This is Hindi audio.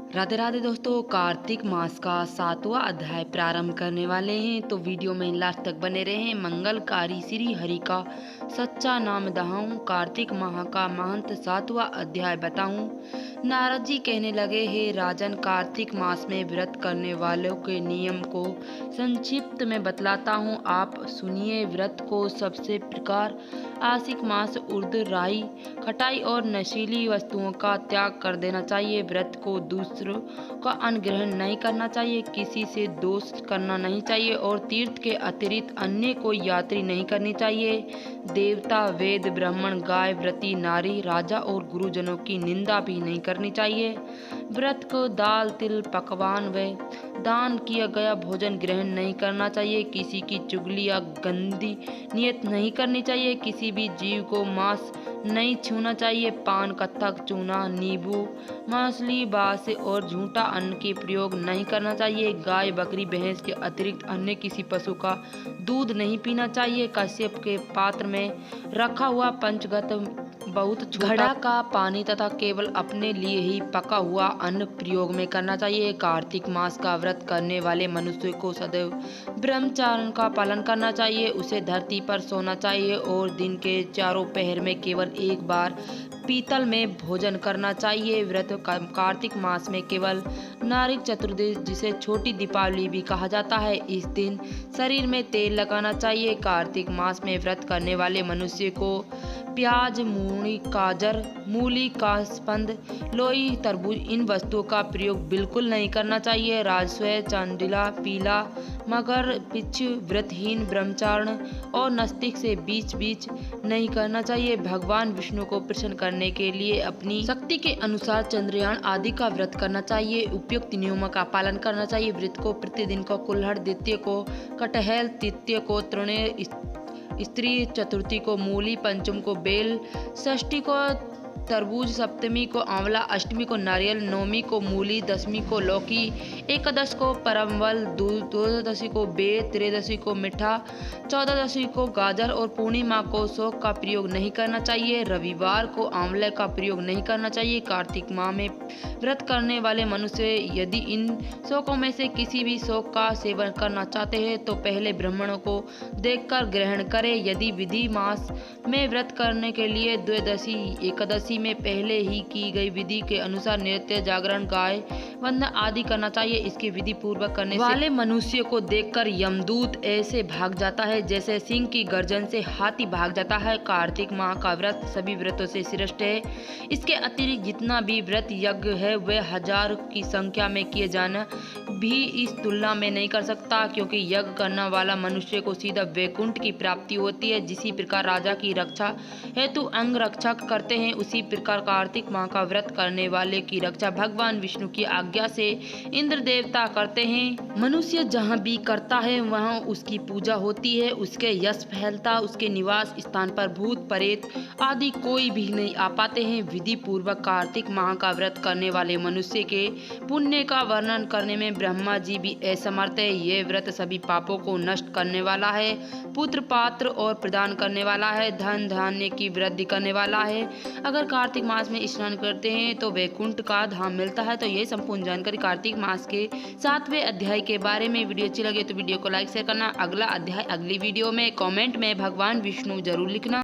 राधे राधे दोस्तों, कार्तिक मास का 7वां अध्याय प्रारंभ करने वाले हैं, तो वीडियो में लास्ट तक बने रहें। मंगलकारी श्री हरि का सच्चा नाम दहाऊं, कार्तिक माह का महंत 7वां अध्याय बताऊं। नारद जी कहने लगे, हे राजन, कार्तिक मास में व्रत करने वालों के नियम को संक्षिप्त में बतलाता हूँ, आप सुनिए। व्रत को सबसे प्रकार आशिक मास, उर्द, राई, खटाई और नशीली वस्तुओं का त्याग कर देना चाहिए। व्रत को दूसरों का अनुग्रहण नहीं करना चाहिए, किसी से दोष करना नहीं चाहिए और तीर्थ के अतिरिक्त अन्य कोई यात्री नहीं करनी चाहिए। देवता, वेद, ब्राह्मण, गाय, व्रती नारी, राजा और गुरुजनों की निंदा भी नहीं करनी चाहिए। व्रत को दाल, तिल, पकवान व दान किया गया भोजन ग्रहण नहीं करना चाहिए। किसी की चुगली या गंदी नियत नहीं करनी चाहिए। किसी भी जीव को मांस नहीं छूना चाहिए। पान, कत्थक, चूना, नींबू, मछली, बास और झूठा अन्न के प्रयोग नहीं करना चाहिए। गाय, बकरी, भैंस के अतिरिक्त अन्य किसी पशु का दूध नहीं पीना चाहिए। कश्यप के पात्र में रखा हुआ पंचगत बहुत घड़ा का पानी तथा केवल अपने लिए ही पका हुआ अन्न प्रयोग में करना चाहिए। कार्तिक मास का व्रत करने वाले मनुष्य को सदैव ब्रह्मचर्य का पालन करना चाहिए। उसे धरती पर सोना चाहिए और दिन के चारों पहर में केवल एक बार पीतल में भोजन करना चाहिए। व्रत कार्तिक मास में केवल नारिक चतुर्दशी, जिसे छोटी दीपावली भी कहा जाता है, इस दिन शरीर में तेल लगाना चाहिए। कार्तिक मास में व्रत करने वाले मनुष्य को प्याज, मूली, गाजर, मूली, कासपंद, लोई, तरबूज, इन वस्तुओं का प्रयोग बिल्कुल नहीं करना चाहिए। राजस्व, चांदिला, पीला, मगर, पिच्छ, व्रतहीन, ब्रह्मचार्ण और नास्तिक से बीच बीच नहीं करना चाहिए। भगवान विष्णु को प्रसन्न करने के लिए अपनी शक्ति के अनुसार चंद्रयान आदि का व्रत करना चाहिए। उपयुक्त नियमों का पालन करना चाहिए। व्रत को प्रतिदिन को कुल्हड़, द्वितीय को कटहल, तृतीय को तृणय, स्त्री चतुर्थी को मूली, पंचम को बेल, षष्ठी को तरबूज, सप्तमी को आंवला, अष्टमी को नारियल, नवमी को मूली, दशमी को लौकी, एकादश को परमल, द्वादशी को बेर, त्रयोदशी को मीठा, चौदहदशी को गाजर और पूर्णिमा को शौक का प्रयोग नहीं करना चाहिए। रविवार को आंवले का प्रयोग नहीं करना चाहिए। कार्तिक माह में व्रत करने वाले मनुष्य यदि इन शौकों में से किसी भी शौक का सेवन करना चाहते हैं तो पहले ब्राह्मणों को देखकर ग्रहण करें। यदि विधि मास में व्रत करने के लिए द्वादशी, एकादशी में पहले ही की गई विधि के अनुसार नृत्य, जागरण, गाय वंदन आदि करना चाहिए। इसके विधि पूर्वक करने वाले मनुष्य को देखकर यमदूत ऐसे भाग जाता है जैसे सिंह की गर्जन से हाथी भाग जाता है। कार्तिक माह का व्रत सभी व्रतों से श्रेष्ठ है। इसके अतिरिक्त जितना भी व्रत यज्ञ है वह 1000 की संख्या में किए जाना भी इस तुलना में नहीं कर सकता, क्योंकि यज्ञ करने वाला मनुष्य को सीधा वैकुंठ की प्राप्ति होती है। जिसी प्रकार राजा की रक्षा हेतु अंग रक्षा करते हैं, उसी प्रकार कार्तिक माह का व्रत करने वाले की रक्षा भगवान विष्णु की आज्ञा से इंद्र देवता करते हैं। मनुष्य जहाँ भी करता है वहाँ उसकी पूजा होती है, उसके यश फैलता, उसके निवास स्थान पर भूत प्रेत आदि कोई भी नहीं आ पाते हैं। विधि पूर्वक कार्तिक माह का व्रत करने वाले मनुष्य के पुण्य का वर्णन करने में ब्रह्मा जी भी असमर्थ है। ये व्रत सभी पापों को नष्ट करने वाला है, पुत्र पात्र और प्रदान करने वाला है, धन धान्य की वृद्धि करने वाला है। अगर कार्तिक मास में स्नान करते हैं तो वैकुंठ का धाम मिलता है। तो ये संपूर्ण जानकारी कार्तिक मास के 7वें अध्याय के बारे में। वीडियो अच्छी लगे तो वीडियो को लाइक शेयर करना। अगला अध्याय अगली वीडियो में कमेंट में भगवान विष्णु जरूर लिखना।